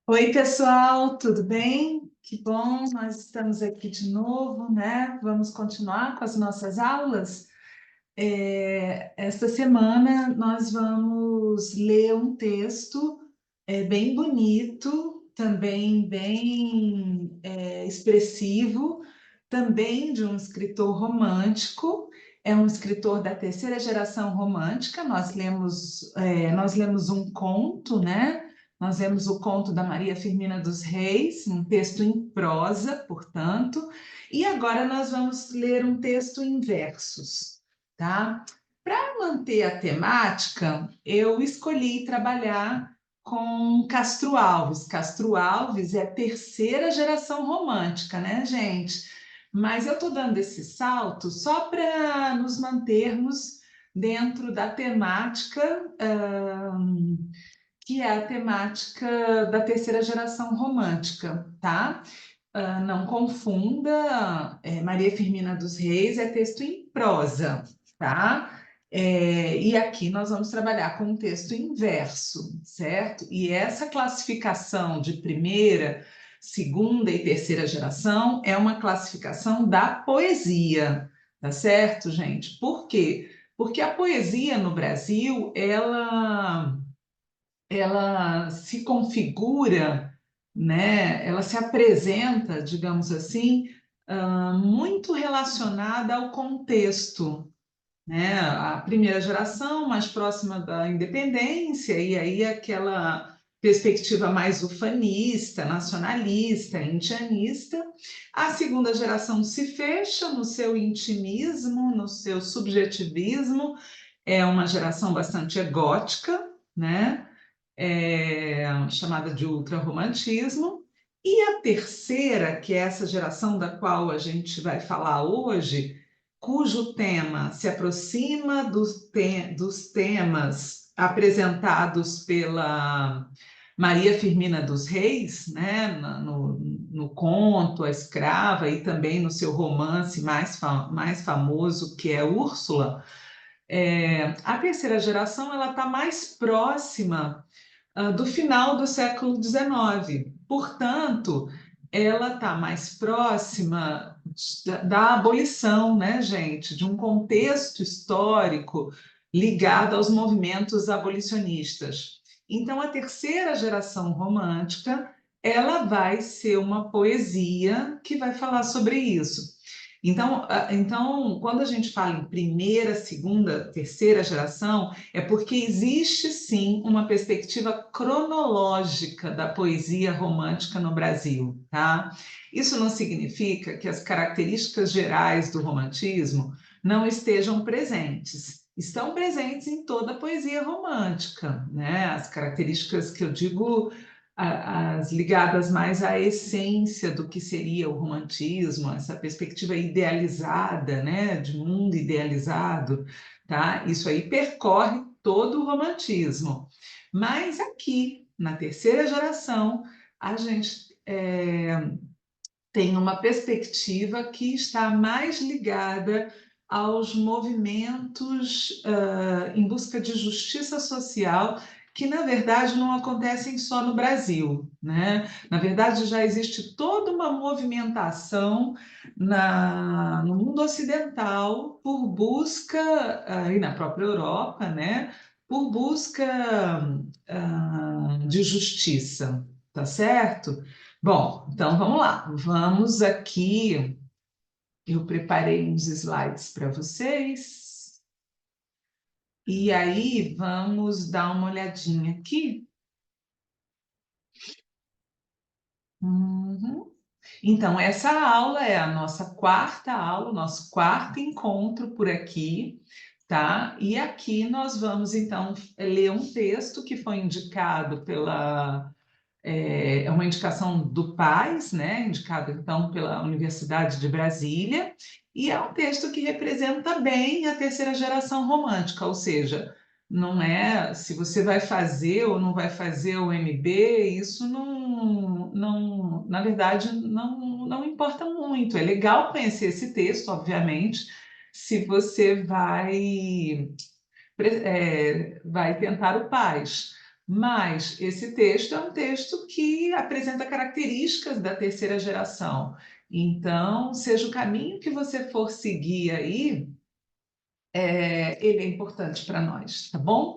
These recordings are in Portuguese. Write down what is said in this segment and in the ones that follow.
Oi, pessoal, tudo bem? Que bom, nós estamos aqui de novo, né? Vamos continuar com as nossas aulas. Esta semana nós vamos ler um texto bem bonito, também bem expressivo, também de um escritor romântico. É um escritor da terceira geração romântica. Nós lemos um conto, né? Nós lemos o conto da Maria Firmina dos Reis, um texto em prosa, portanto, e agora nós vamos ler um texto em versos, tá? Para manter a temática, eu escolhi trabalhar com Castro Alves. Castro Alves é a terceira geração romântica, né, gente? Mas eu estou dando esse salto só para nos mantermos dentro da temática, que é a temática da terceira geração romântica, tá? Não confunda, Maria Firmina dos Reis é texto em prosa, tá? E aqui nós vamos trabalhar com um texto em verso, certo? E essa classificação de primeira, segunda e terceira geração é uma classificação da poesia, tá certo, gente? Por quê? Porque a poesia no Brasil, ela se configura, né? Ela se apresenta, digamos assim, muito relacionada ao contexto, né? A primeira geração, mais próxima da independência, e aí aquela perspectiva mais ufanista, nacionalista, indianista. A segunda geração se fecha no seu intimismo, no seu subjetivismo, é uma geração bastante egótica, né? Chamada de ultrarromantismo, e a terceira, que é essa geração da qual a gente vai falar hoje, cujo tema se aproxima dos temas apresentados pela Maria Firmina dos Reis, né, no conto A Escrava e também no seu romance mais famoso, que é Úrsula. A terceira geração ela está mais próxima do final do século XIX. Portanto, ela está mais próxima da abolição, né, gente? De um contexto histórico ligado aos movimentos abolicionistas. Então, a terceira geração romântica, ela vai ser uma poesia que vai falar sobre isso. Então, quando a gente fala em primeira, segunda, terceira geração, é porque existe sim uma perspectiva cronológica da poesia romântica no Brasil, tá? Isso não significa que as características gerais do romantismo não estejam presentes. Estão presentes em toda a poesia romântica, né? As características que eu digo, as ligadas mais à essência do que seria o romantismo, essa perspectiva idealizada, né, de mundo idealizado, tá? Isso aí percorre todo o romantismo. Mas aqui, na terceira geração, a gente tem uma perspectiva que está mais ligada aos movimentos em busca de justiça social, que na verdade não acontecem só no Brasil, né? Na verdade, já existe toda uma movimentação no mundo ocidental por busca, e na própria Europa, né? Por busca de justiça, tá certo? Bom, então vamos lá. Vamos aqui. Eu preparei uns slides para vocês. E aí, vamos dar uma olhadinha aqui. Uhum. Então, essa aula é a nossa quarta aula, nosso quarto encontro por aqui, tá? E aqui nós vamos, então, ler um texto que foi indicado é uma indicação do PAS, né, indicado então pela Universidade de Brasília, e é um texto que representa bem a terceira geração romântica, ou seja, não é se você vai fazer ou não vai fazer o MB, isso na verdade, não importa muito. É legal conhecer esse texto, obviamente, se você vai tentar o PAS. Mas esse texto é um texto que apresenta características da terceira geração. Então, seja o caminho que você for seguir aí, ele é importante para nós, tá bom?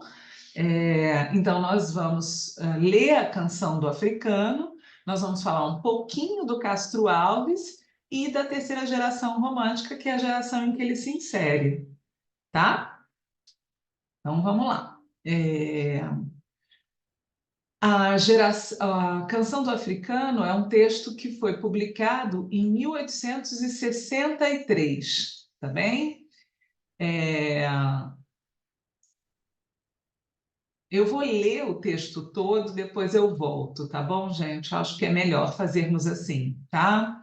Então, nós vamos ler a Canção do Africano, nós vamos falar um pouquinho do Castro Alves e da terceira geração romântica, que é a geração em que ele se insere, tá? Então, vamos lá. A Canção do Africano é um texto que foi publicado em 1863, tá bem? Eu vou ler o texto todo, depois eu volto, tá bom, gente? Acho que é melhor fazermos assim, tá?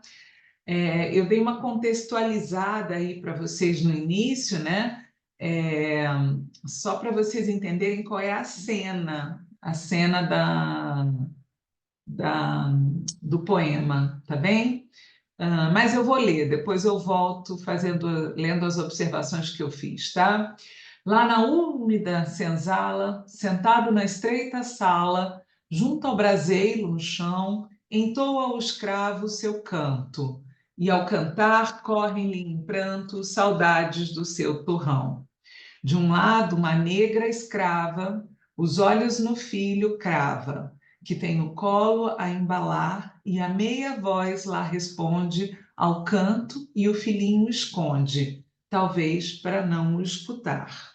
Eu dei uma contextualizada aí para vocês no início, né? É, Só para vocês entenderem qual é a cena da, do poema, tá bem? Mas eu vou ler, depois eu volto lendo as observações que eu fiz, tá? Lá na úmida senzala, sentado na estreita sala, junto ao braseiro no chão, entoa o escravo seu canto, e ao cantar correm-lhe em pranto saudades do seu torrão. De um lado, uma negra escrava, os olhos no filho crava, que tem no colo a embalar, e a meia voz lá responde ao canto, e o filhinho esconde, talvez para não o escutar.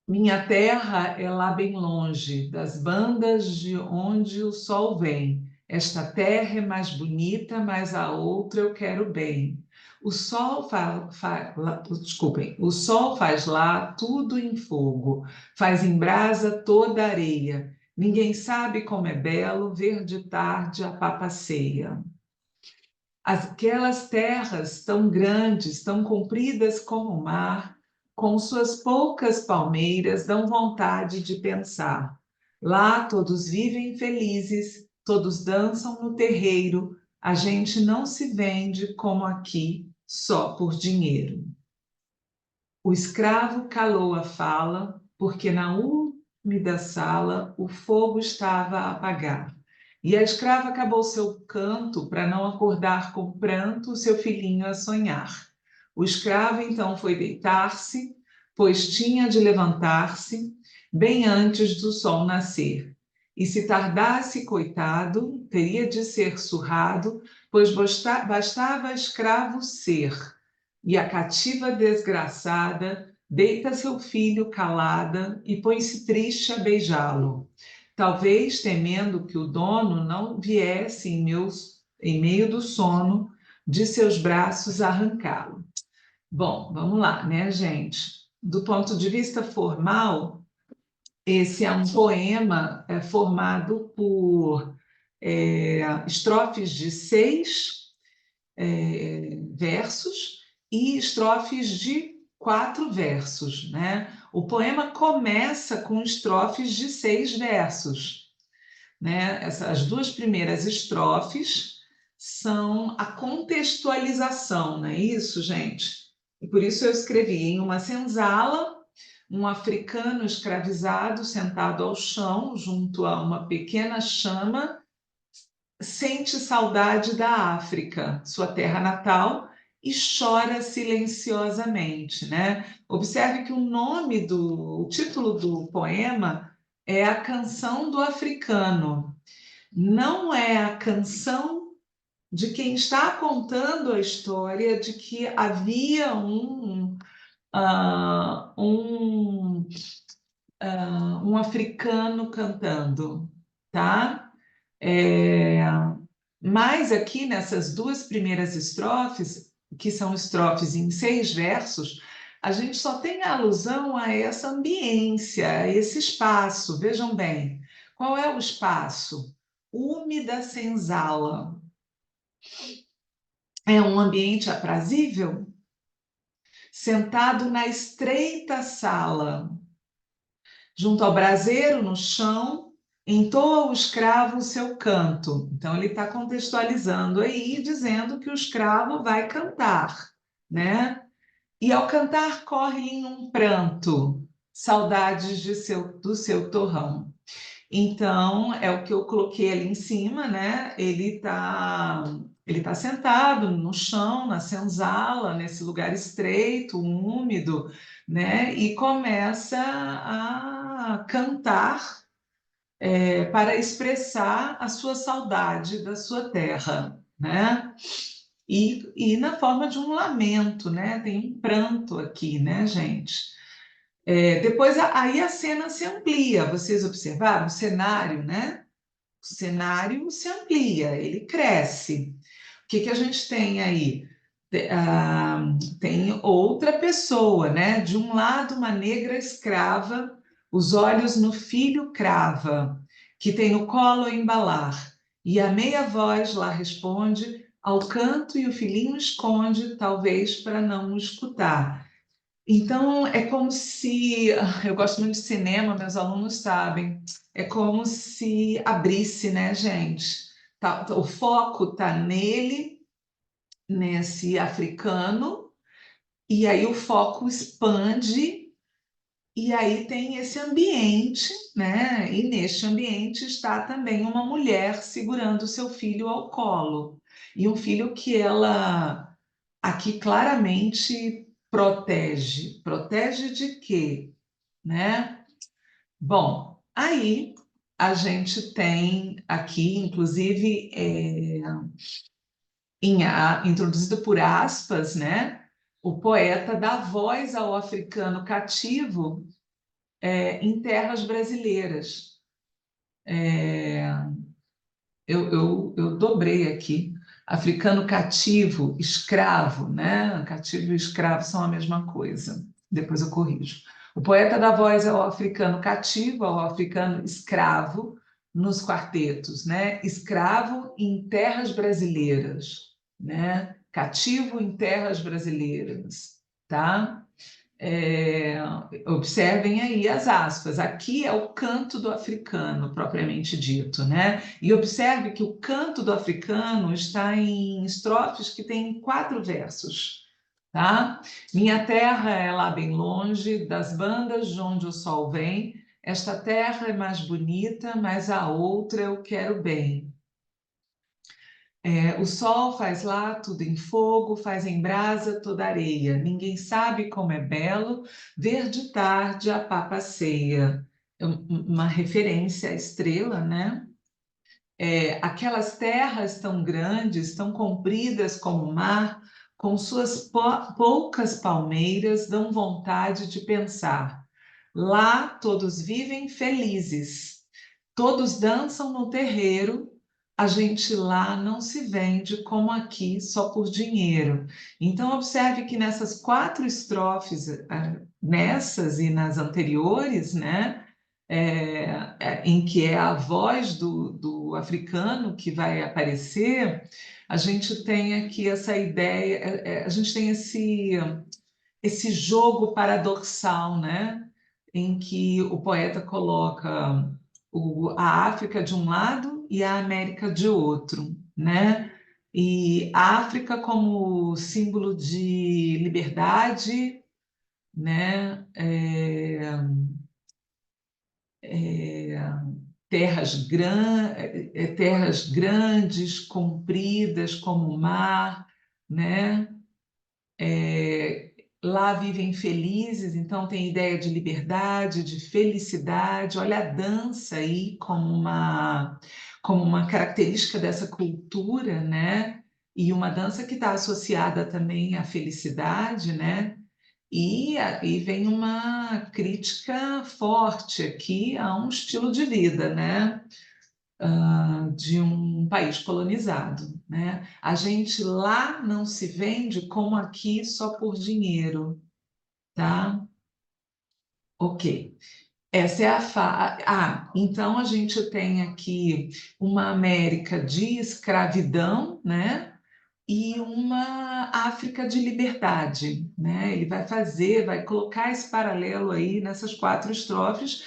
Minha terra é lá bem longe, das bandas de onde o sol vem. Esta terra é mais bonita, mas a outra eu quero bem. O sol faz lá tudo em fogo, faz em brasa toda a areia. Ninguém sabe como é belo ver de tarde a papaceia. Aquelas terras tão grandes, tão compridas como o mar, com suas poucas palmeiras, dão vontade de pensar. Lá todos vivem felizes, todos dançam no terreiro, a gente não se vende como aqui, só por dinheiro. O escravo calou a fala, porque na úmida sala o fogo estava a apagar. E a escrava acabou seu canto para não acordar com pranto o seu filhinho a sonhar. O escravo então foi deitar-se, pois tinha de levantar-se bem antes do sol nascer. E se tardasse, coitado, teria de ser surrado, pois bastava escravo ser. E a cativa desgraçada deita seu filho calada e põe-se triste a beijá-lo, talvez temendo que o dono não viesse em meio do sono de seus braços arrancá-lo. Bom, vamos lá, né, gente? Do ponto de vista formal, esse é um poema formado por estrofes de 6 versos e estrofes de 4 versos, né? O poema começa com estrofes de 6 versos, né? As 2 primeiras estrofes são a contextualização, não é isso, gente? E por isso eu escrevi: em uma senzala, um africano escravizado sentado ao chão junto a uma pequena chama sente saudade da África, sua terra natal, e chora silenciosamente, né? Observe que o título do poema é A Canção do Africano. Não é a canção de quem está contando a história de que havia um africano cantando, tá? É, Mas aqui nessas 2 primeiras estrofes, que são estrofes em 6 versos, a gente só tem a alusão a essa ambiência, a esse espaço. Vejam bem, qual é o espaço? Úmida senzala. É um ambiente aprazível? Sentado na estreita sala, junto ao braseiro no chão, entoa o escravo o seu canto. Então, ele está contextualizando aí, dizendo que o escravo vai cantar, né? E ao cantar, corre em um pranto. saudades do seu torrão. Então, é o que eu coloquei ali em cima, né? Ele tá sentado no chão, na senzala, nesse lugar estreito, úmido, né? E começa a cantar, para expressar a sua saudade da sua terra, né? E na forma de um lamento, né? Tem um pranto aqui, né, gente? Depois aí a cena se amplia. Vocês observaram o cenário, né? O cenário se amplia, ele cresce. O que que a gente tem aí? Tem outra pessoa, né? De um lado, uma negra escrava, os olhos no filho crava, que tem no colo a embalar, e a meia voz lá responde, ao canto e o filhinho esconde, talvez para não o escutar. Então, é como se, eu gosto muito de cinema, meus alunos sabem, é como se abrisse, né, gente? O foco está nele, nesse africano, e aí o foco expande, e aí tem esse ambiente, né? E neste ambiente está também uma mulher segurando o seu filho ao colo, e um filho que ela aqui claramente protege. Protege de quê? Né? Bom, aí a gente tem aqui, inclusive, introduzido por aspas, né? O poeta dá voz ao africano cativo, em terras brasileiras. Eu dobrei aqui. Africano cativo, escravo, né? Cativo e escravo são a mesma coisa. Depois eu corrijo. O poeta dá voz ao africano cativo, ao africano escravo, nos quartetos, né? Escravo em terras brasileiras, né? Cativo em terras brasileiras, tá? É, observem aí as aspas. Aqui é o canto do africano, propriamente dito, né? E observe que o canto do africano está em estrofes que têm 4 versos, tá? Minha terra é lá bem longe, das bandas de onde o sol vem. Esta terra é mais bonita, mas a outra eu quero bem. O sol faz lá tudo em fogo, faz em brasa toda areia. Ninguém sabe como é belo ver de tarde a papa ceia. Uma referência à estrela, né? Aquelas terras tão grandes, tão compridas como o mar, com suas poucas palmeiras, dão vontade de pensar. Lá todos vivem felizes, todos dançam no terreiro, a gente lá não se vende como aqui só por dinheiro. Então, observe que nessas 4 estrofes, nessas e nas anteriores, né, em que é a voz do africano que vai aparecer, a gente tem aqui essa ideia, a gente tem esse jogo paradoxal, né? Em que o poeta coloca a África de um lado e a América de outro, né? E a África como símbolo de liberdade, né? Terras grandes, compridas como o mar, né? Lá vivem felizes, então tem ideia de liberdade, de felicidade. Olha a dança aí como uma característica dessa cultura, né? E uma dança que está associada também à felicidade, né? E aí vem uma crítica forte aqui a um estilo de vida, né? De um país colonizado, né? A gente lá não se vende como aqui só por dinheiro, tá? Ok. Essa é então a gente tem aqui uma América de escravidão, né? E uma África de liberdade, né? Ele vai colocar esse paralelo aí nessas 4 estrofes,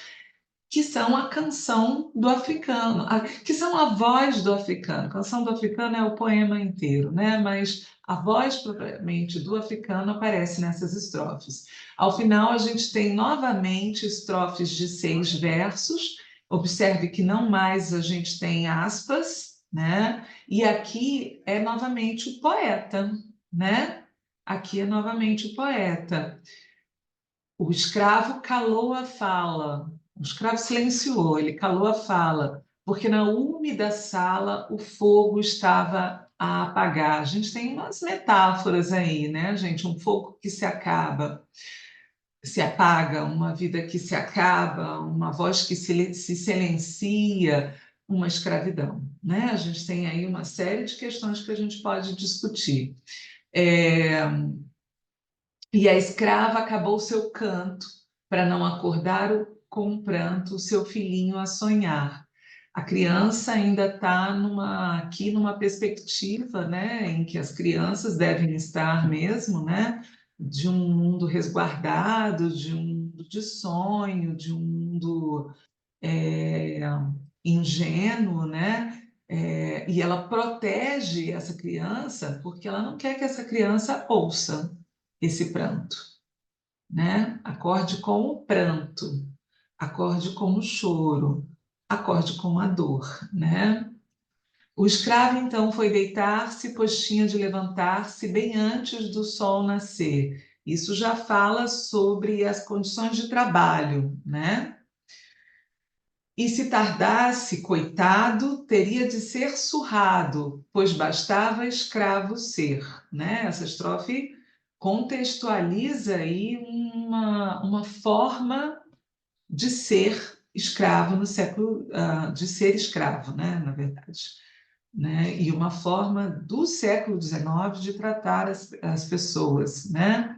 que são a canção do africano, que são a voz do africano. A canção do africano é o poema inteiro, né? Mas a voz propriamente do africano aparece nessas estrofes. Ao final, a gente tem novamente estrofes de 6 versos. Observe que não mais a gente tem aspas, né? E aqui é novamente o poeta, né? Aqui é novamente o poeta. O escravo calou a fala, o escravo silenciou, ele calou a fala, porque na úmida sala o fogo estava a apagar. A gente tem umas metáforas aí, né, gente? Um fogo que se acaba, se apaga, uma vida que se acaba, uma voz que se silencia, uma escravidão, né? A gente tem aí uma série de questões que a gente pode discutir. É, E a escrava acabou seu canto, para não acordar com pranto o seu filhinho a sonhar. A criança ainda está aqui numa perspectiva, né, em que as crianças devem estar mesmo, né, de um mundo resguardado, de um mundo de sonho, de um mundo é, ingênuo, né? E ela protege essa criança porque ela não quer que essa criança ouça esse pranto, né? Acorde com o pranto, acorde com o choro, acorde com a dor, né? O escravo então foi deitar-se, pois tinha de levantar-se bem antes do sol nascer. Isso já fala sobre as condições de trabalho, né? E se tardasse, coitado, teria de ser surrado, pois bastava escravo ser, né? Essa estrofe contextualiza aí uma forma de ser escravo no século, de ser escravo, né? Na verdade, né? E uma forma do século XIX de tratar as pessoas, né?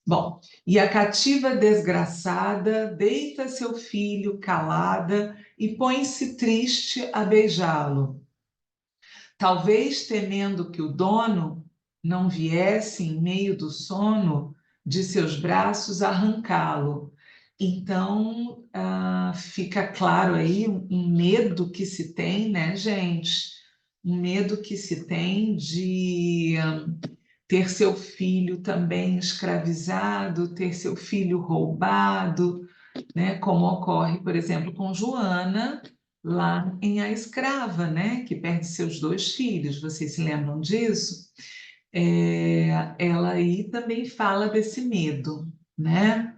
Bom, e a cativa desgraçada deita seu filho calada e põe-se triste a beijá-lo. Talvez temendo que o dono não viesse em meio do sono de seus braços arrancá-lo. Então, fica claro aí um medo que se tem, né, gente? Um medo que se tem de ter seu filho também escravizado, ter seu filho roubado, né? Como ocorre, por exemplo, com Joana, lá em A Escrava, né? Que perde seus 2 filhos. Vocês se lembram disso? Ela aí também fala desse medo, né?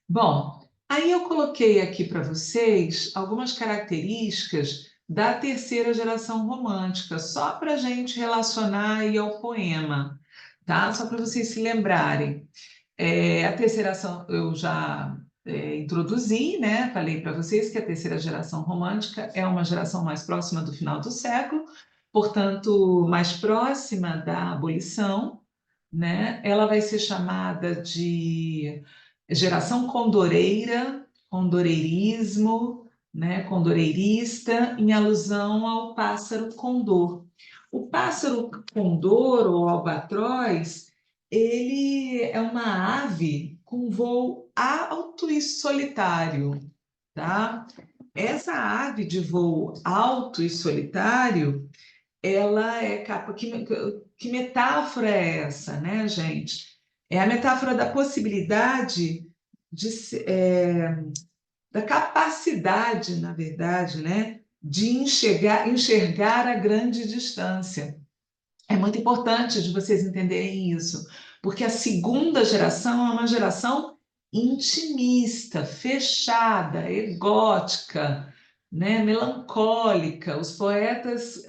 Bom, aí eu coloquei aqui para vocês algumas características da terceira geração romântica, só para a gente relacionar aí ao poema, tá? Só para vocês se lembrarem. A terceira geração eu já introduzi, né? Falei para vocês que a terceira geração romântica é uma geração mais próxima do final do século, portanto, mais próxima da abolição, né? Ela vai ser chamada de geração condoreira, condoreirismo, né? Condoreirista, em alusão ao pássaro condor. O pássaro condor ou albatroz, ele é uma ave com voo alto e solitário, tá? Essa ave de voo alto e solitário, ela é capa. Que metáfora é essa, né, gente? É a metáfora da possibilidade da capacidade, na verdade, né, de enxergar a grande distância. É muito importante de vocês entenderem isso, porque a segunda geração é uma geração intimista, fechada, egótica, né, melancólica. Os poetas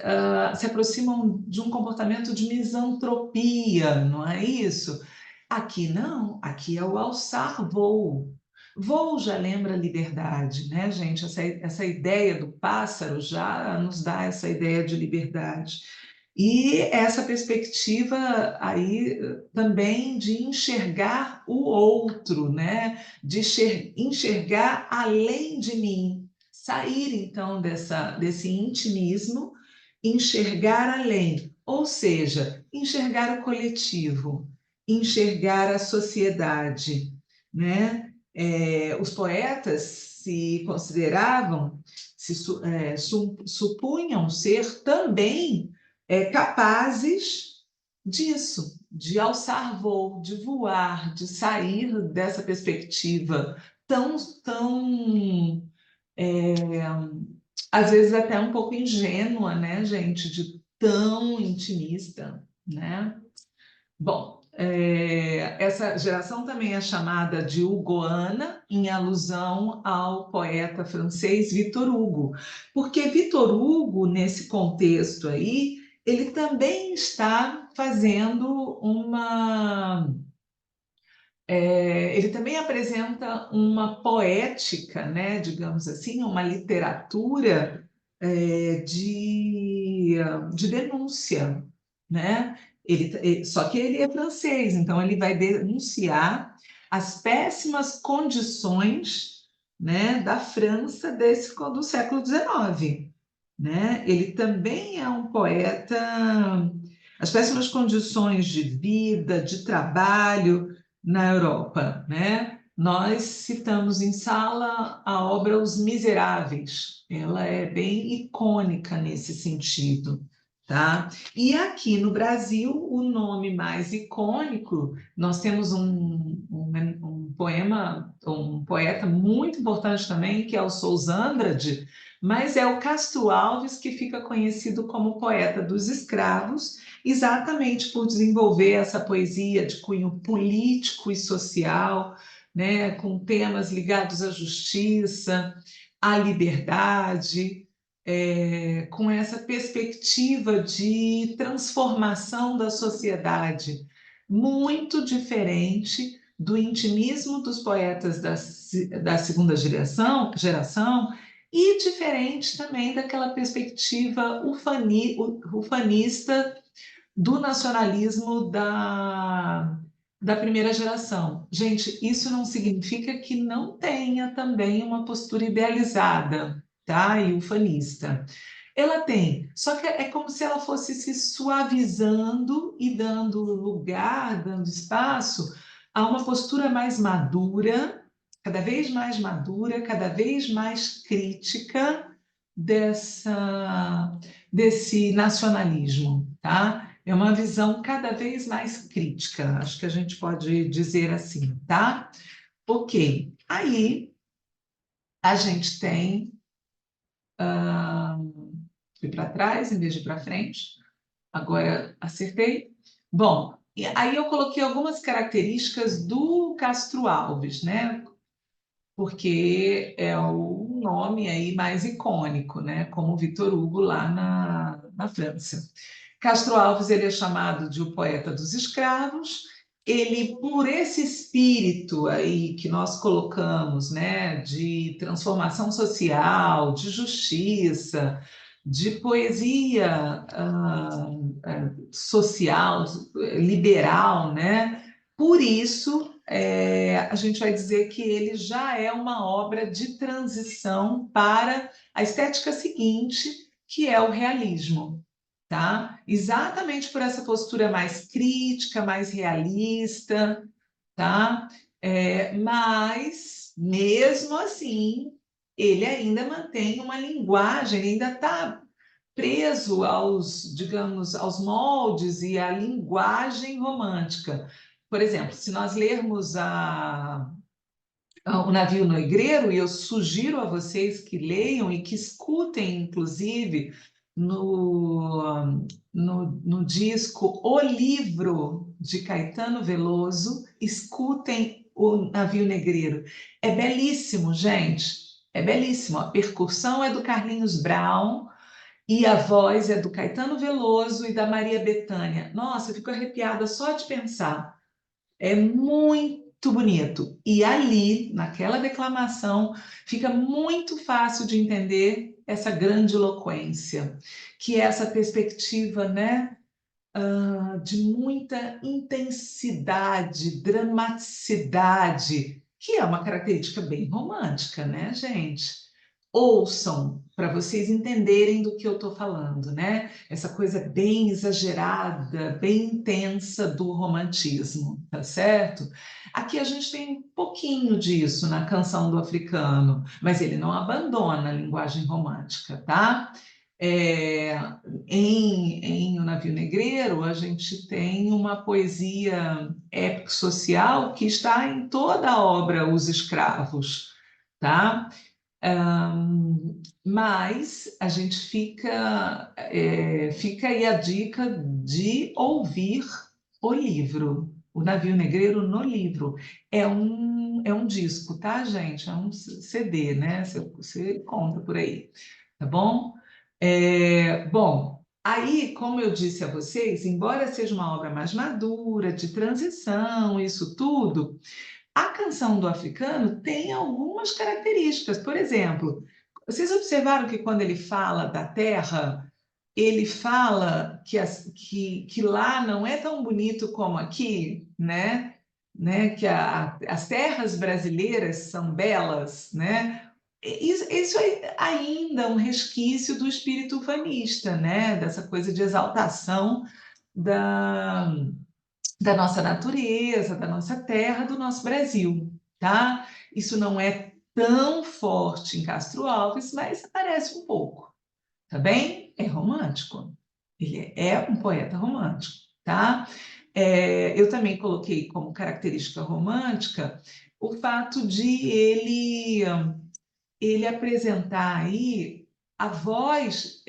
se aproximam de um comportamento de misantropia, não é isso? Aqui não, aqui é o alçar voo. Voo já lembra liberdade, né, gente? Essa ideia do pássaro já nos dá essa ideia de liberdade. E essa perspectiva aí também de enxergar o outro, né? De enxergar além de mim, sair então desse intimismo, enxergar além, ou seja, enxergar o coletivo, enxergar a sociedade, né? Os poetas se consideravam, supunham ser também capazes disso, de alçar voo, de voar, de sair dessa perspectiva tão às vezes até um pouco ingênua, né, gente, de tão intimista, né? Bom, essa geração também é chamada de Hugoana, em alusão ao poeta francês Victor Hugo, porque Victor Hugo, nesse contexto aí, ele também está fazendo ele também apresenta uma poética, né, digamos assim, uma literatura de denúncia, né? Só que ele é francês, então ele vai denunciar as péssimas condições, né, da França do século XIX, né? Ele também é um poeta, as péssimas condições de vida, de trabalho na Europa, né? Nós citamos em sala a obra Os Miseráveis. Ela é bem icônica nesse sentido, tá? E aqui no Brasil, o nome mais icônico, nós temos um poeta muito importante também, que é o Sousa Andrade, mas é o Castro Alves que fica conhecido como poeta dos escravos, exatamente por desenvolver essa poesia de cunho político e social, né, com temas ligados à justiça, à liberdade, com essa perspectiva de transformação da sociedade, muito diferente do intimismo dos poetas da segunda geração e diferente também daquela perspectiva ufanista do nacionalismo da primeira geração. Gente, isso não significa que não tenha também uma postura idealizada, tá? E ufanista. Ela tem, só que é como se ela fosse se suavizando e dando lugar, dando espaço a uma postura mais madura, cada vez mais crítica desse nacionalismo, tá? É uma visão cada vez mais crítica, acho que a gente pode dizer assim, tá? Ok, aí a gente tem, fui para trás em vez de para frente, agora acertei. Bom, e aí eu coloquei algumas características do Castro Alves, né? Porque é o nome aí mais icônico, né? Como Victor Hugo lá na França. Castro Alves ele é chamado de o poeta dos escravos. Ele, por esse espírito aí que nós colocamos, né, de transformação social, de justiça, de poesia social, liberal, né? Por isso, a gente vai dizer que ele já é uma obra de transição para a estética seguinte, que é o realismo, tá? Exatamente por essa postura mais crítica, mais realista, tá? Mas, mesmo assim, ele ainda mantém uma linguagem, ele ainda está preso aos, digamos, aos moldes e à linguagem romântica. Por exemplo, se nós lermos o Navio Negreiro, e eu sugiro a vocês que leiam e que escutem, inclusive, no disco O Livro, de Caetano Veloso, escutem o Navio Negreiro. É belíssimo, gente, é belíssimo. A percussão é do Carlinhos Brown, e a voz é do Caetano Veloso e da Maria Bethânia. Nossa, eu fico arrepiada só de pensar. É muito bonito. E ali, naquela declamação, fica muito fácil de entender essa grandiloquência, que é essa perspectiva, né, de muita intensidade, dramaticidade, que é uma característica bem romântica, né, gente? ouçam para vocês entenderem do que eu estou falando, né? Essa coisa bem exagerada, bem intensa do romantismo, tá certo? Aqui a gente tem um pouquinho disso na Canção do Africano, mas ele não abandona a linguagem romântica, tá? É, em O Navio Negreiro, a gente tem uma poesia épico-social que está em toda a obra Os Escravos, tá? Mas a gente fica aí a dica de ouvir o livro, O Navio Negreiro no livro. É um disco, tá, gente? É um CD, né? Você compra por aí, tá bom? Bom, aí, como eu disse a vocês, embora seja uma obra mais madura, de transição, isso tudo, a canção do africano tem algumas características. Por exemplo, vocês observaram que quando ele fala da terra, ele fala que lá não é tão bonito como aqui, né? Que as terras brasileiras são belas, né? Isso é ainda um resquício do espírito ufanista, né? Dessa coisa de exaltação da, da nossa natureza, da nossa terra, do nosso Brasil, tá? Isso não é tão forte em Castro Alves, mas aparece um pouco, tá bem? É romântico. Ele é um poeta romântico, tá? Eu também coloquei como característica romântica o fato de ele apresentar aí a voz,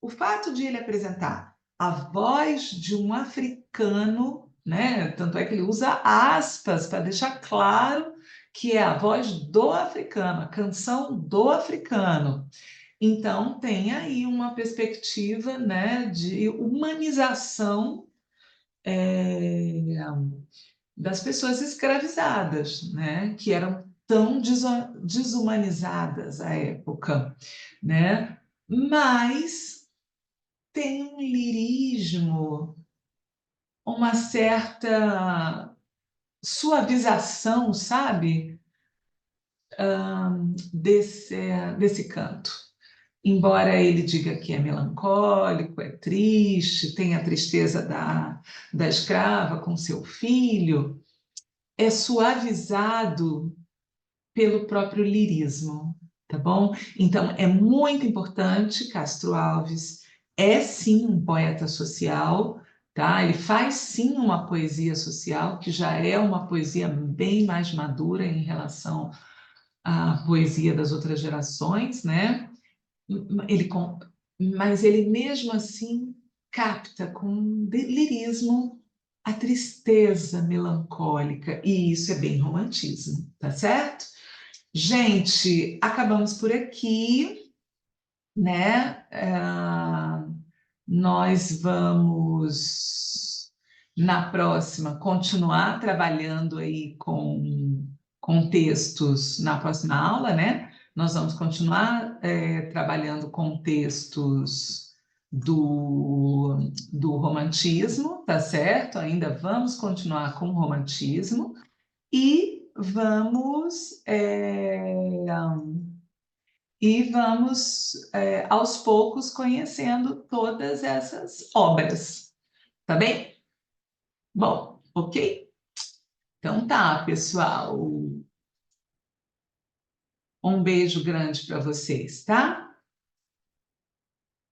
o fato de ele apresentar a voz de um africano, né? Tanto é que ele usa aspas para deixar claro que é a voz do africano, a canção do africano. Então, tem aí uma perspectiva, né, de humanização das pessoas escravizadas, né, que eram tão desumanizadas à época, né? Mas tem um lirismo, uma certa suavização, sabe, desse canto. Embora ele diga que é melancólico, é triste, tem a tristeza da escrava com seu filho, é suavizado pelo próprio lirismo, tá bom? Então, é muito importante, Castro Alves é sim um poeta social, tá? Ele faz sim uma poesia social, que já é uma poesia bem mais madura em relação à poesia das outras gerações, né? Ele, mas ele mesmo assim capta com lirismo a tristeza melancólica, e isso é bem romantismo, tá certo? Gente, acabamos por aqui, né? Nós vamos, na próxima, continuar trabalhando aí com textos na próxima aula, né? Nós vamos continuar trabalhando com textos do romantismo, tá certo? Ainda vamos continuar com o romantismo e vamos aos poucos conhecendo todas essas obras, tá bem? Bom, ok? Então tá, pessoal. Um beijo grande para vocês, tá?